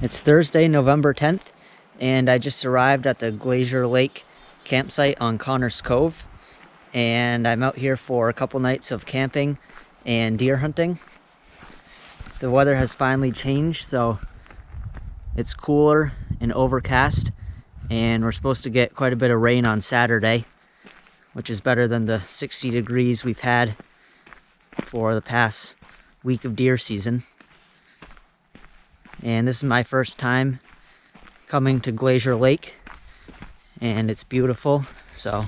It's Thursday, November 10th, and I just arrived at the Glazier Lake campsite on Connors Cove, and I'm out here for a couple nights of camping and deer hunting. The weather has finally changed, so it's cooler and overcast, and we're supposed to get quite a bit of rain on Saturday, which is better than the 60 degrees we've had for the past week of deer season. And this is my first time coming to Glazier Lake, and it's beautiful, so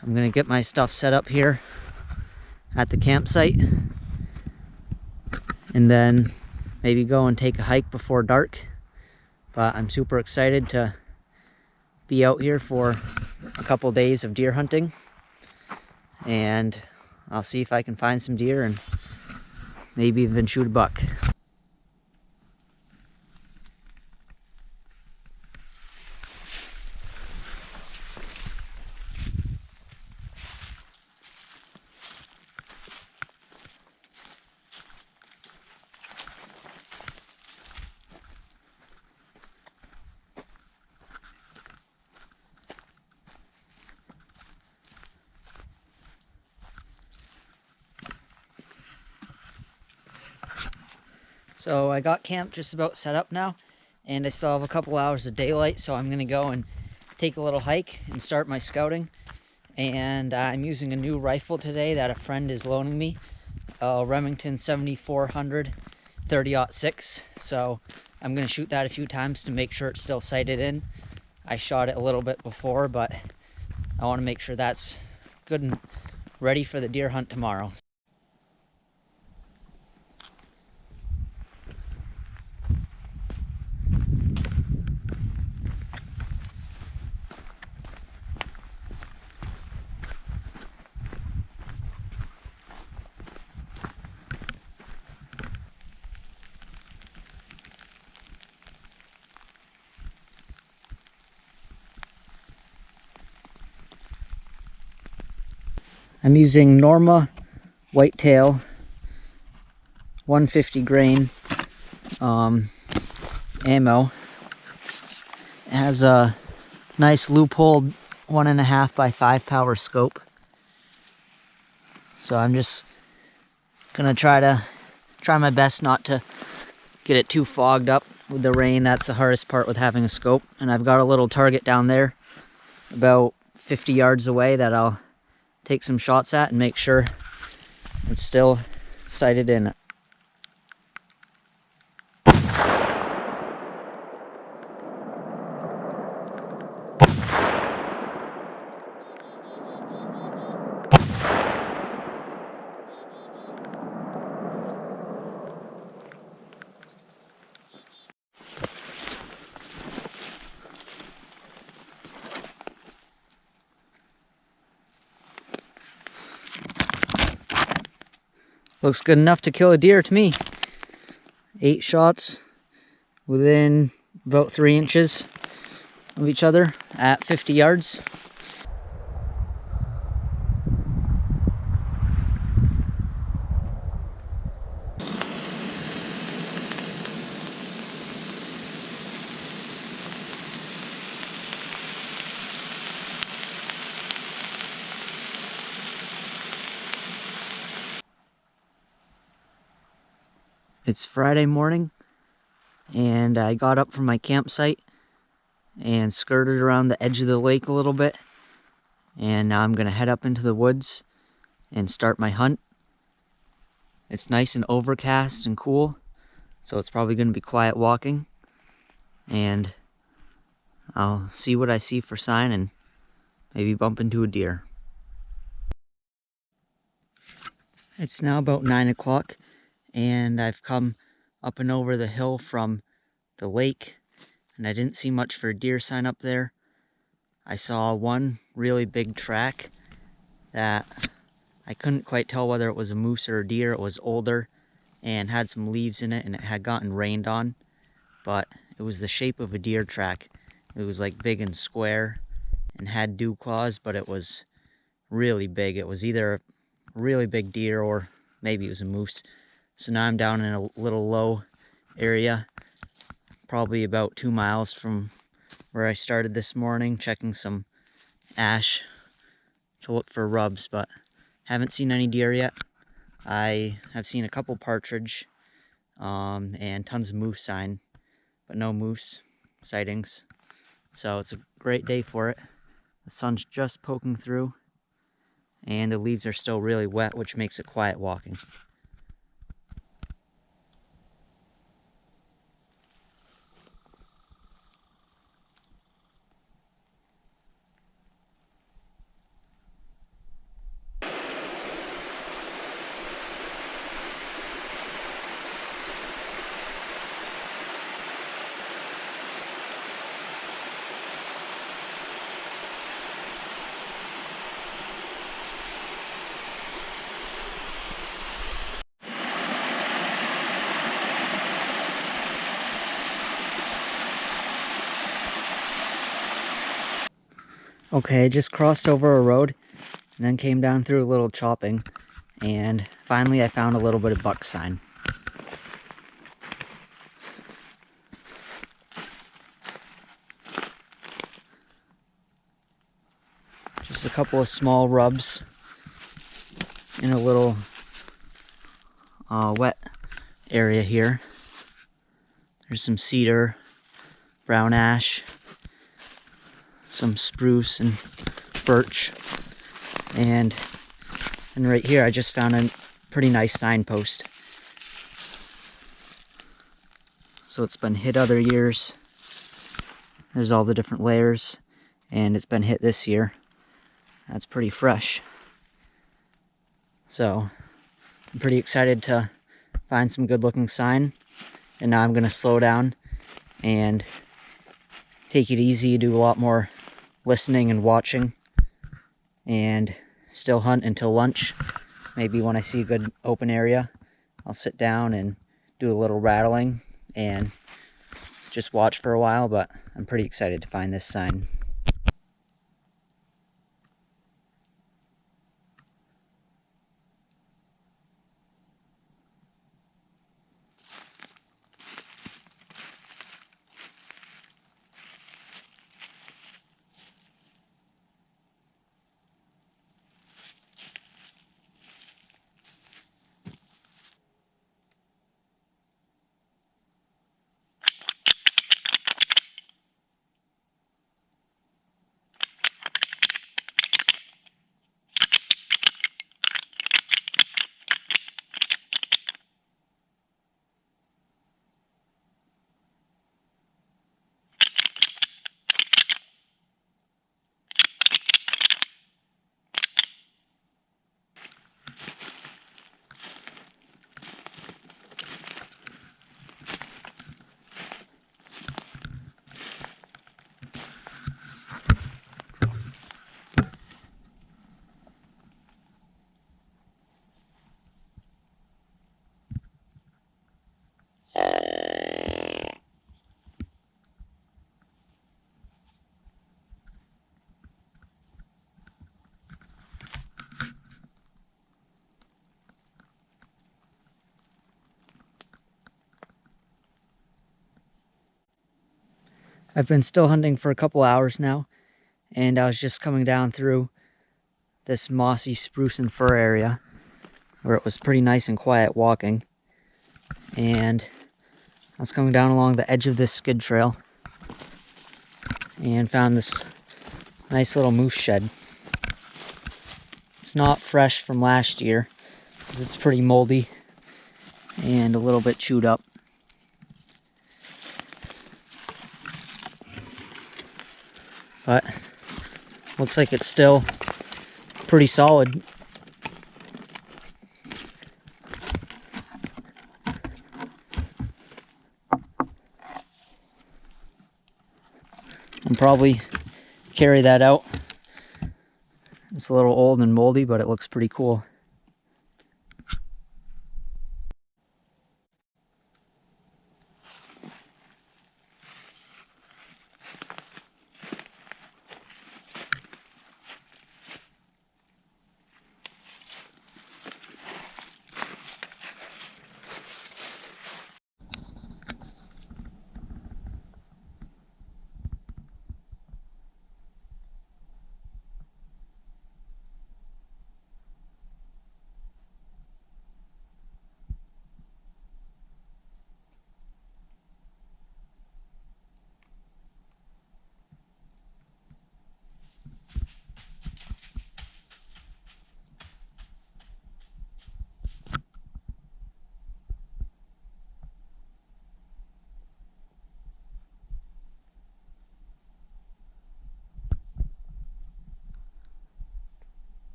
I'm gonna get my stuff set up here at the campsite and then maybe go and take a hike before dark. But I'm super excited to be out here for a couple days of deer hunting, and I'll see if I can find some deer and maybe even shoot a buck. So I got camp just about set up now, and I still have a couple hours of daylight, so I'm gonna go and take a little hike and start my scouting. And I'm using a new rifle today that a friend is loaning me, a Remington 7400 30-06. So I'm gonna shoot that a few times to make sure it's still sighted in. I shot it a little bit before, but I want to make sure that's good and ready for the deer hunt tomorrow. I'm using Norma whitetail 150 grain ammo. It has a nice loophole 1.5 by 5 power scope. So I'm just gonna try my best not to get it too fogged up with the rain. That's the hardest part with having a scope. And I've got a little target down there about 50 yards away that I'll take some shots at and make sure it's still sighted in. Looks good enough to kill a deer to me. 8 shots within about 3 inches of each other at 50 yards. It's Friday morning, and I got up from my campsite and skirted around the edge of the lake a little bit, and now I'm gonna head up into the woods and start my hunt. It's nice and overcast and cool, so it's probably gonna be quiet walking, and I'll see what I see for sign and maybe bump into a deer. It's now about 9 o'clock. And I've come up and over the hill from the lake, and I didn't see much for a deer sign up there. I saw one really big track that I couldn't quite tell whether it was a moose or a deer. It was older and had some leaves in it, and it had gotten rained on, but it was the shape of a deer track. It was like big and square and had dew claws, but it was really big. It was either a really big deer or maybe it was a moose. So now I'm down in a little low area probably about 2 miles from where I started this morning, checking some ash to look for rubs, but haven't seen any deer yet. I have seen a couple partridge and tons of moose sign, but no moose sightings. So it's a great day for it. The sun's just poking through and the leaves are still really wet, which makes it quiet walking. Okay, I just crossed over a road and then came down through a little chopping, and finally I found a little bit of buck sign. Just a couple of small rubs in a little wet area here. There's some cedar, brown ash, some spruce and birch, and right here I just found a pretty nice signpost. So it's been hit other years. There's all the different layers, and it's been hit this year. That's pretty fresh. So I'm pretty excited to find some good looking sign, and now I'm gonna slow down and take it easy, do a lot more listening and watching, and still hunt until lunch. Maybe when I see a good open area, I'll sit down and do a little rattling and just watch for a while, but I'm pretty excited to find this sign. I've been still hunting for a couple hours now, and I was just coming down through this mossy spruce and fir area where it was pretty nice and quiet walking. And I was coming down along the edge of this skid trail and found this nice little moose shed. It's not fresh from last year because it's pretty moldy and a little bit chewed up. But looks like it's still pretty solid. I'll probably carry that out. It's a little old and moldy, but it looks pretty cool.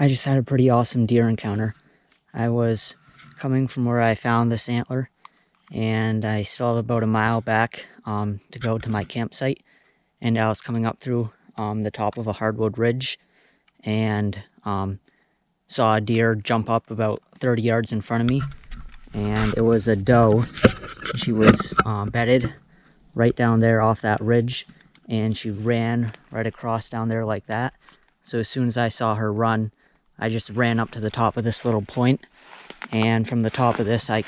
I just had a pretty awesome deer encounter. I was coming from where I found this antler, and I still have about a mile back to go to my campsite. And I was coming up through the top of a hardwood ridge, and saw a deer jump up about 30 yards in front of me, and it was a doe. She was bedded right down there off that ridge, and she ran right across down there like that. So as soon as I saw her run, I just ran up to the top of this little point, and from the top of this I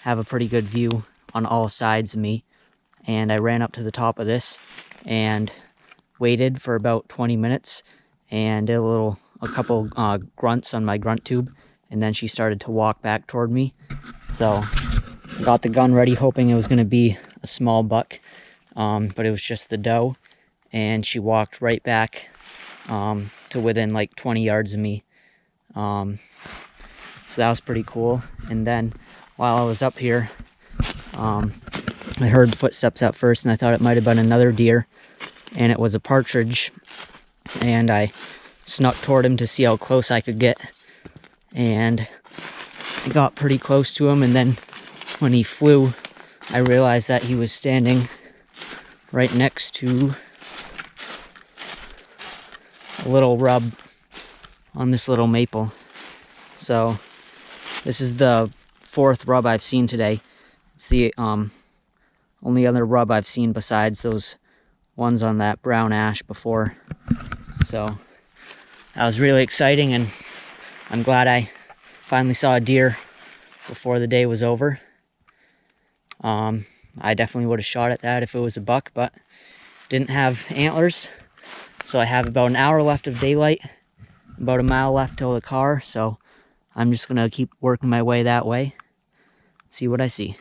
have a pretty good view on all sides of me. And I ran up to the top of this and waited for about 20 minutes and did a couple grunts on my grunt tube, and then she started to walk back toward me. So I got the gun ready hoping it was going to be a small buck, but it was just the doe, and she walked right back to within like 20 yards of me. So that was pretty cool. And then while I was up here, I heard footsteps at first, and I thought it might have been another deer, and it was a partridge. And I snuck toward him to see how close I could get, and I got pretty close to him. And then when he flew, I realized that he was standing right next to a little rub on this little maple. So this is the fourth rub I've seen today. It's the only other rub I've seen besides those ones on that brown ash before. So that was really exciting, and I'm glad I finally saw a deer before the day was over. I definitely would have shot at that if it was a buck, but didn't have antlers. So I have about an hour left of daylight, about a mile left till the car, so I'm just gonna keep working my way that way, see what I see.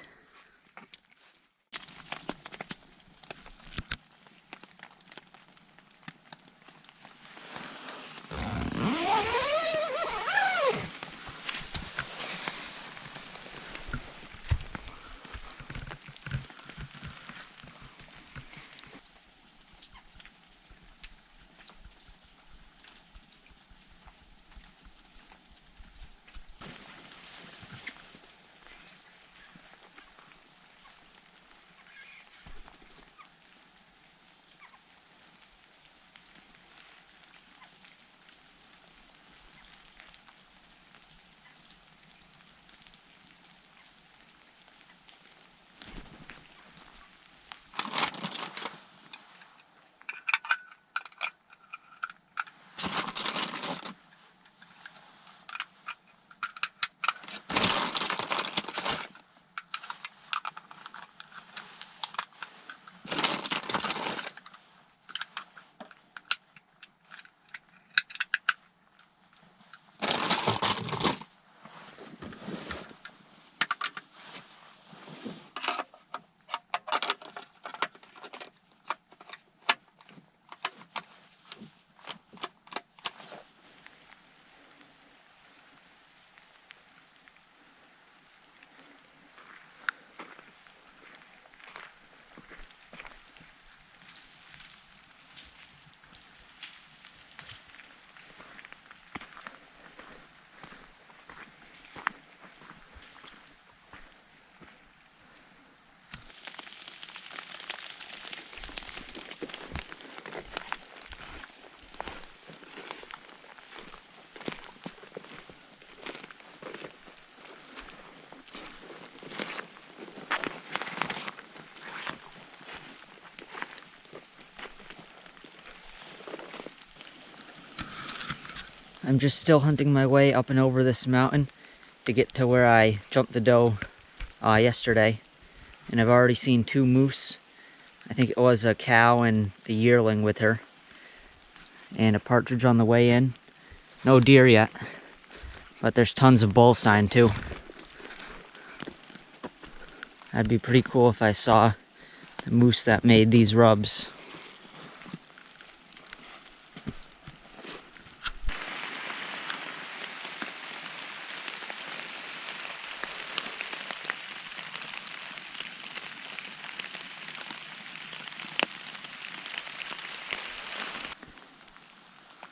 I'm just still hunting my way up and over this mountain to get to where I jumped the doe yesterday. And I've already seen 2 moose. I think it was a cow and a yearling with her. And a partridge on the way in. No deer yet, but there's tons of bull sign too. That'd be pretty cool if I saw the moose that made these rubs.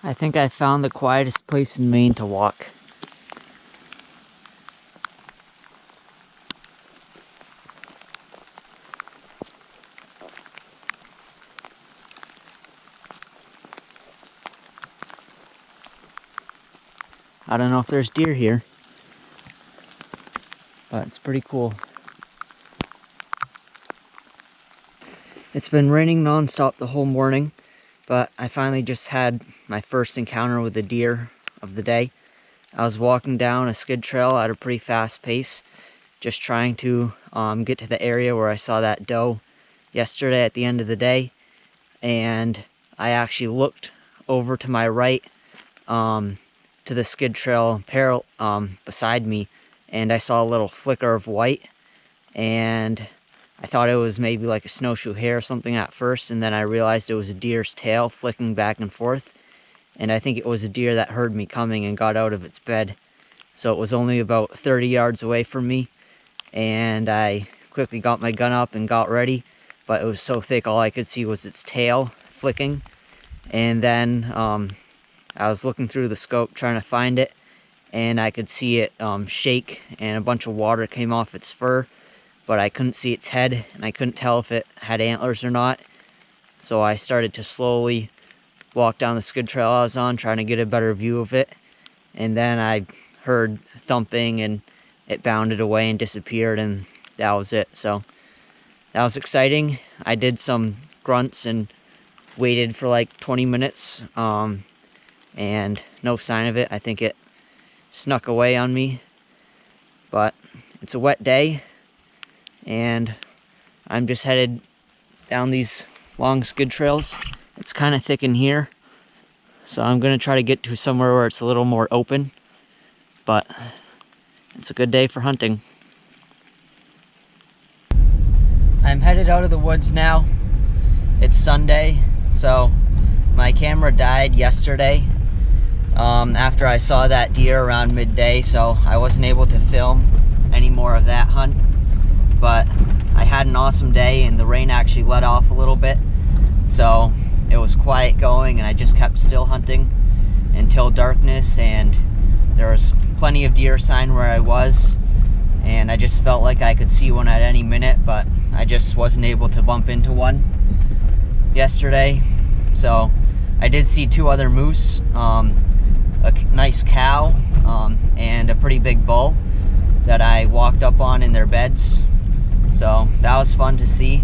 I think I found the quietest place in Maine to walk. I don't know if there's deer here, but it's pretty cool. It's been raining non-stop the whole morning, but I finally just had my first encounter with a deer of the day. I was walking down a skid trail at a pretty fast pace, just trying to get to the area where I saw that doe yesterday at the end of the day, and I actually looked over to my right to the skid trail beside me, and I saw a little flicker of white, and I thought it was maybe like a snowshoe hare or something at first, and then I realized it was a deer's tail flicking back and forth, and I think it was a deer that heard me coming and got out of its bed. So it was only about 30 yards away from me, and I quickly got my gun up and got ready, but it was so thick all I could see was its tail flicking. And then I was looking through the scope trying to find it, and I could see it shake, and a bunch of water came off its fur, but I couldn't see its head, and I couldn't tell if it had antlers or not. So I started to slowly walk down the skid trail I was on, trying to get a better view of it. And then I heard thumping, and it bounded away and disappeared, and that was it. So that was exciting. I did some grunts and waited for like 20 minutes, and no sign of it. I think it snuck away on me. But it's a wet day, and I'm just headed down these long skid trails. It's kind of thick in here, so I'm going to try to get to somewhere where it's a little more open, but it's a good day for hunting. I'm headed out of the woods now. It's Sunday, so my camera died yesterday after I saw that deer around midday, so I wasn't able to film any more of that hunt. But I had an awesome day, and the rain actually let off a little bit, so it was quiet going, and I just kept still hunting until darkness, and there was plenty of deer sign where I was, and I just felt like I could see one at any minute, but I just wasn't able to bump into one yesterday. So I did see two other moose, a nice cow, and a pretty big bull that I walked up on in their beds. So that was fun to see,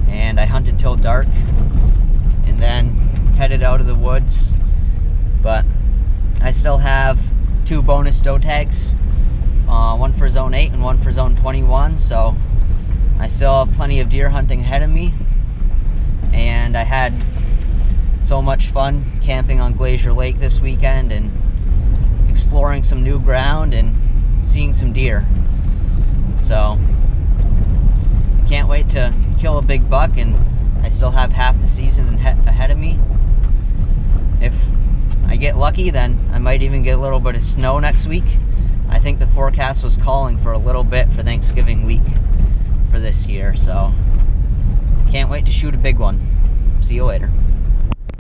and I hunted till dark and then headed out of the woods. But I still have 2 bonus doe tags, one for zone 8 and one for zone 21, so I still have plenty of deer hunting ahead of me. And I had so much fun camping on Glazier Lake this weekend and exploring some new ground and seeing some deer. So I can't wait to kill a big buck, and I still have half the season ahead of me. If I get lucky, then I might even get a little bit of snow next week. I think the forecast was calling for a little bit for Thanksgiving week for this year, so can't wait to shoot a big one. See you later.